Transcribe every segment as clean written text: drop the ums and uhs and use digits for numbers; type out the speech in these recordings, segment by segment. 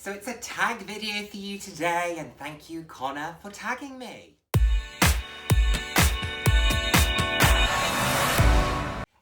So it's a tag video for you today, and thank you, Connor, for tagging me.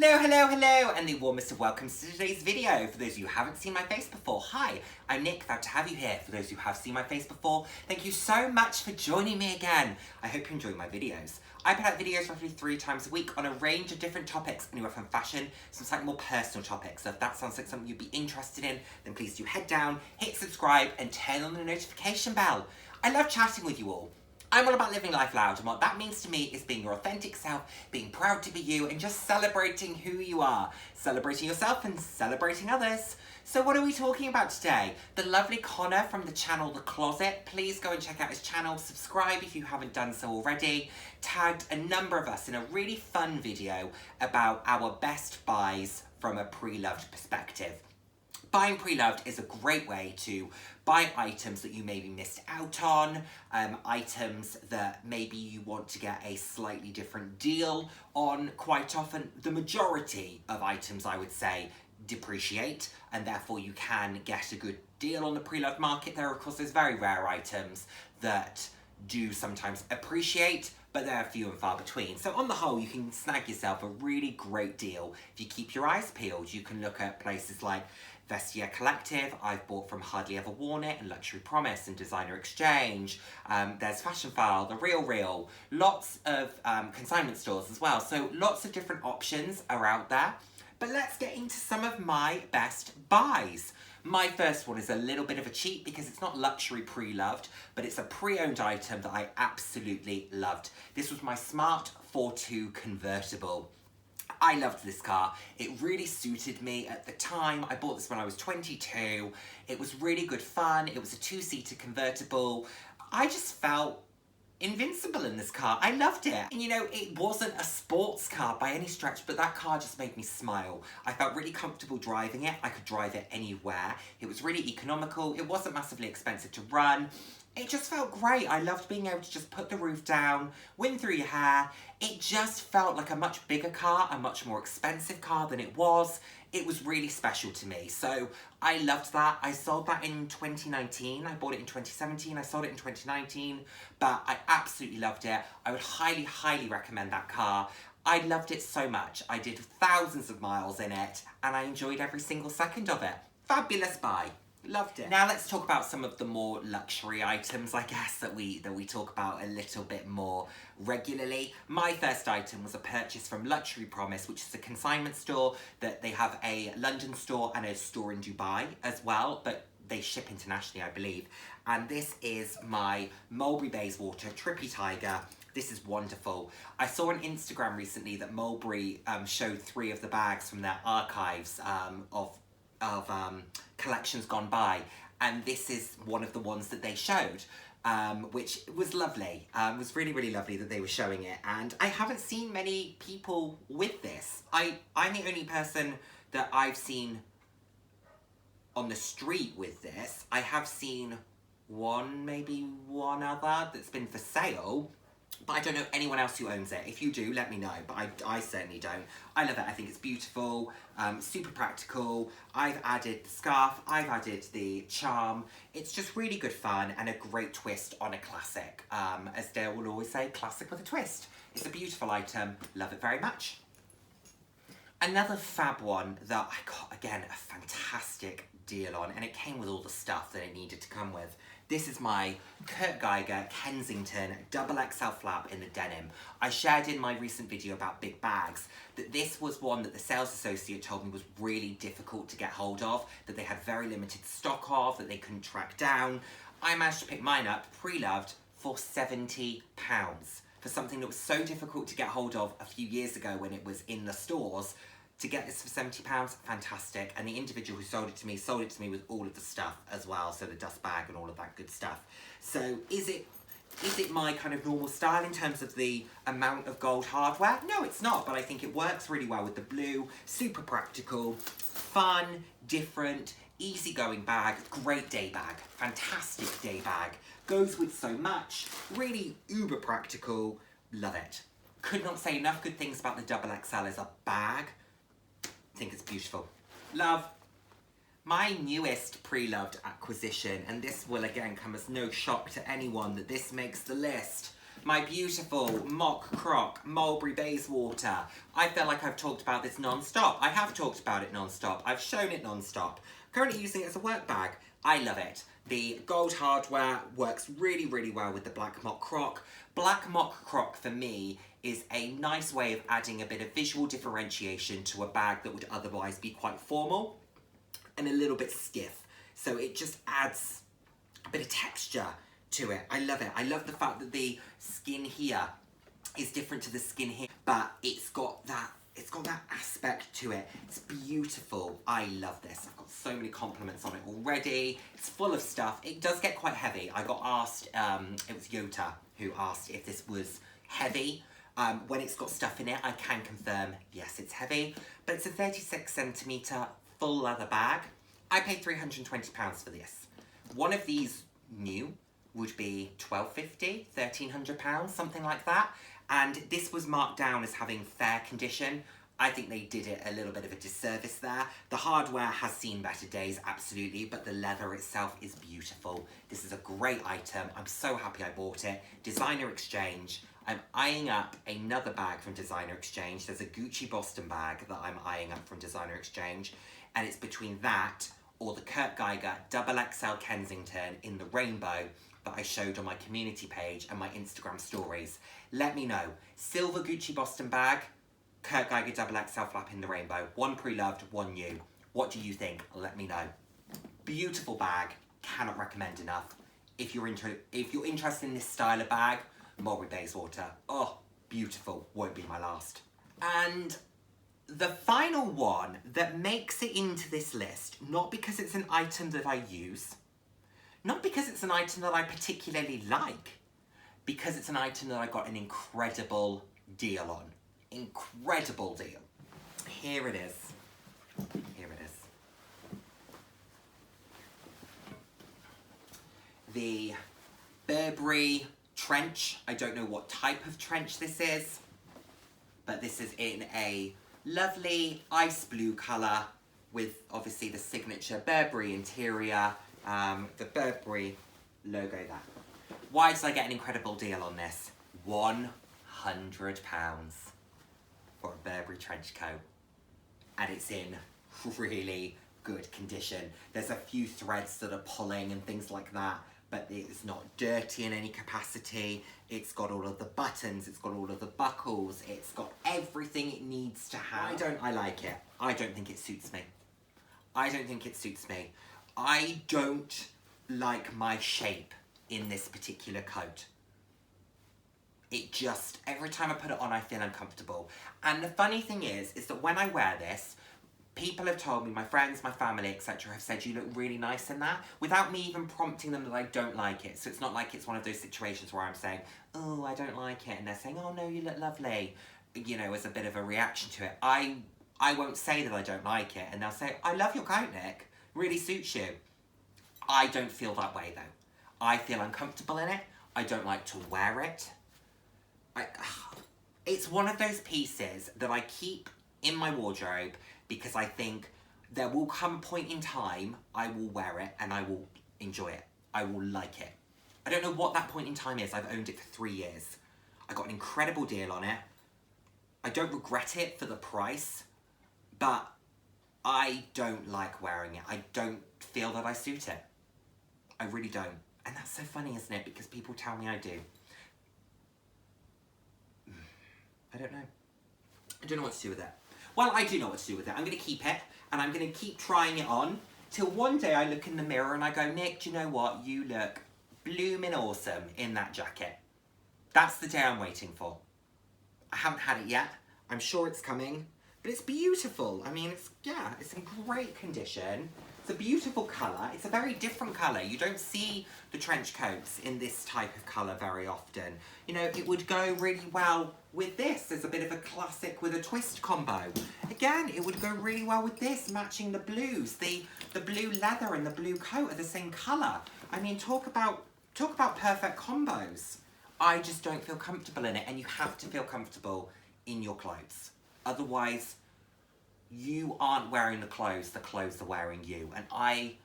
Hello, and the warmest of welcomes to today's video. For those of you who haven't seen my face before, hi, I'm Nick, glad to have you here. For those who have seen my face before, thank you so much for joining me again. I hope you enjoy my videos. I put out videos roughly 3 times a week on a range of different topics, anywhere from fashion to some slightly more personal topics. So if that sounds like something you'd be interested in, then please do head down, hit subscribe, and turn on the notification bell. I love chatting with you all. I'm all about living life loud, and what that means to me is being your authentic self, being proud to be you, and just celebrating who you are. Celebrating yourself and celebrating others. So what are we talking about today? The lovely Connor from the channel The Closet. Please go and check out his channel, subscribe if you haven't done so already. Tagged a number of us in a really fun video about our best buys from a pre-loved perspective. Buying pre-loved is a great way to buy items that you maybe missed out on, items that maybe you want to get a slightly different deal on. Quite often, the majority of items, I would say, depreciate, and therefore you can get a good deal on the pre-loved market. There are, of course, there's very rare items that do sometimes appreciate, but they're few and far between. So on the whole, you can snag yourself a really great deal if you keep your eyes peeled. You can look at places like Vestiaire Collective. I've bought from Hardly Ever Worn It and Luxury Promise and Designer Exchange. There's Fashion File, The Real, lots of consignment stores as well. So lots of different options are out there. But let's get into some of my best buys. My first one is a little bit of a cheat because it's not luxury pre-loved, but it's a pre-owned item that I absolutely loved. This was my Smart 42 convertible. I loved this car. It really suited me at the time. I bought this when I was 22. It was really good fun. It was a 2-seater convertible. I just felt invincible in this car. I loved it. And you know, it wasn't a sports car by any stretch, but that car just made me smile. I felt really comfortable driving it. I could drive it anywhere. It was really economical. It wasn't massively expensive to run. It just felt great. I loved being able to just put the roof down, wind through your hair. It just felt like a much bigger car, a much more expensive car than it was. It was really special to me. So I loved that. I sold that in 2019. I bought it in 2017. I sold it in 2019, but I absolutely loved it. I would highly recommend that car. I loved it so much. I did thousands of miles in it, and I enjoyed every single second of it. Fabulous buy. Loved it. Now let's talk about some of the more luxury items, I guess, that we talk about a little bit more regularly. My first item was a purchase from Luxury Promise, which is a consignment store that they have a London store and a store in Dubai as well, but they ship internationally, I believe. And this is my Mulberry Bayswater Trippy Tiger. This is wonderful. I saw on Instagram recently that Mulberry showed 3 of the bags from their archives of collections gone by, and this is one of the ones that they showed, which was lovely. It was really lovely that they were showing it, and I haven't seen many people with this. I'm the only person that I've seen on the street with this. I have seen maybe one other that's been for sale, but I don't know anyone else who owns it. If you do, let me know, but I certainly don't. I love it. I think it's beautiful, super practical. I've added the scarf, I've added the charm. It's just really good fun and a great twist on a classic. As Dale will always say, classic with a twist. It's a beautiful item. Love it very much. Another fab one that I got, again, a fantastic deal on, and it came with all the stuff that it needed to come with. This is my Geiger Kensington XXL flap in the denim. I shared in my recent video about big bags that this was one that the sales associate told me was really difficult to get hold of, that they had very limited stock of, that they couldn't track down. I managed to pick mine up, pre-loved, for £70. For something that was so difficult to get hold of a few years ago when it was in the stores. To get this for £70, fantastic. And the individual who sold it to me with all of the stuff as well, so the dust bag and all of that good stuff. So is it my kind of normal style in terms of the amount of gold hardware? No, it's not, but I think it works really well with the blue. Super practical, fun, different, easygoing bag, great day bag, fantastic day bag. Goes with so much, really uber practical, love it. Could not say enough good things about the XXL as a bag. I think it's beautiful. Love. My newest pre-loved acquisition, and this will again come as no shock to anyone that this makes the list. My beautiful mock croc mulberry Bayswater. I feel like I've talked about this non-stop. I have talked about it non-stop. I've shown it non-stop. Currently using it as a work bag. I love it. The gold hardware works really, really well with the black mock croc. Black mock croc for me is a nice way of adding a bit of visual differentiation to a bag that would otherwise be quite formal and a little bit stiff. So it just adds a bit of texture to it. I love it. I love the fact that the skin here is different to the skin here, but it's got that aspect to it. It's beautiful. I love this. I've got so many compliments on it already. It's full of stuff. It does get quite heavy. I got asked, it was Yota who asked if this was heavy. When it's got stuff in it, I can confirm, yes, it's heavy, but it's a 36 centimetre full leather bag. I paid £320 for this. One of these new would be £1,250, £1,300, something like that. And this was marked down as having fair condition. I think they did it a little bit of a disservice there. The hardware has seen better days, absolutely, but the leather itself is beautiful. This is a great item. I'm so happy I bought it. Designer Exchange. I'm eyeing up another bag from Designer Exchange. There's a Gucci Boston bag that I'm eyeing up from Designer Exchange, and it's between that or the Kurt Geiger XXL Kensington in the rainbow that I showed on my community page and my Instagram stories. Let me know. Silver Gucci Boston bag, Kurt Geiger XXL flap in the rainbow. One pre-loved, one new. What do you think? Let me know. Beautiful bag. Cannot recommend enough. If you're interested in this style of bag, Mulberry Bayswater. Oh, beautiful. Won't be my last. And the final one that makes it into this list, not because it's an item that I use, not because it's an item that I particularly like, because it's an item that I got an incredible deal on. Incredible deal. Here it is. Here it is. The Burberry Trench. I don't know what type of trench this is, but this is in a lovely ice blue colour with obviously the signature Burberry interior, the Burberry logo there. Why did I get an incredible deal on this? £100 for a Burberry trench coat, and it's in really good condition. There's a few threads that are pulling and things like that, but it's not dirty in any capacity. It's got all of the buttons, it's got all of the buckles, it's got everything it needs to have. Why don't I like it? I don't think it suits me. I don't think it suits me. I don't like my shape in this particular coat. It just, every time I put it on, I feel uncomfortable. And the funny thing is that when I wear this, people have told me, my friends, my family, etc. have said, you look really nice in that, without me even prompting them that I don't like it. So it's not like it's one of those situations where I'm saying, oh, I don't like it, and they're saying, oh no, you look lovely, you know, as a bit of a reaction to it. I won't say that I don't like it, and they'll say, I love your coat, Nick, really suits you. I don't feel that way though. I feel uncomfortable in it. I don't like to wear it. It's one of those pieces that I keep in my wardrobe because I think there will come a point in time I will wear it and I will enjoy it. I will like it. I don't know what that point in time is. I've owned it for 3 years. I got an incredible deal on it. I don't regret it for the price, but I don't like wearing it. I don't feel that I suit it. I really don't. And that's so funny, isn't it? Because people tell me I do. I don't know. I don't know what to do with it. Well, I do know what to do with it. I'm going to keep it, and I'm going to keep trying it on, till one day I look in the mirror and I go, Nick, do you know what? You look blooming awesome in that jacket. That's the day I'm waiting for. I haven't had it yet. I'm sure it's coming, but it's beautiful. I mean, it's in great condition. It's a beautiful colour. It's a very different colour. You don't see the trench coats in this type of colour very often. You know, it would go really well with this as a bit of a classic with a twist combo. Again, it would go really well with this, matching the blues. The blue leather and the blue coat are the same colour. I mean, talk about perfect combos. I just don't feel comfortable in it, and you have to feel comfortable in your clothes. Otherwise, you aren't wearing the clothes are wearing you. And I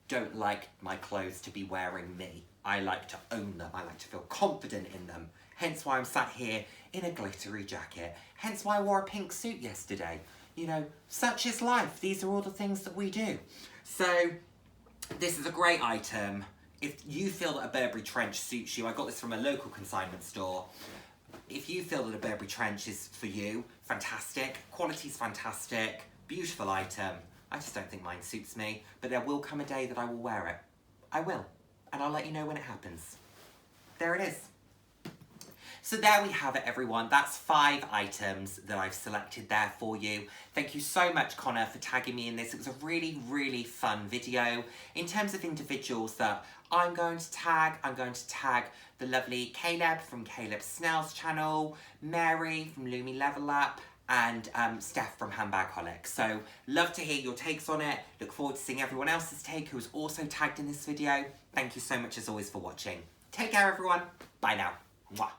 don't like my clothes to be wearing me. I like to own them. I like to feel confident in them. Hence why I'm sat here in a glittery jacket. Hence why I wore a pink suit yesterday. You know, such is life. These are all the things that we do. So this is a great item. If you feel that a Burberry Trench suits you, I got this from a local consignment store. If you feel that a Burberry Trench is for you, fantastic. Quality's fantastic. Beautiful item. I just don't think mine suits me, but there will come a day that I will wear it. I will, and I'll let you know when it happens. There it is. So there we have it, everyone. That's 5 items that I've selected there for you. Thank you so much, Connor, for tagging me in this. It was a really, really fun video. In terms of individuals that I'm going to tag the lovely Caleb from Caleb Snell's channel, Mary from Lumi Level Up, and Steph from Handbagholic. So love to hear your takes on it. Look forward to seeing everyone else's take who was also tagged in this video. Thank you so much as always for watching. Take care, everyone. Bye now. Mwah.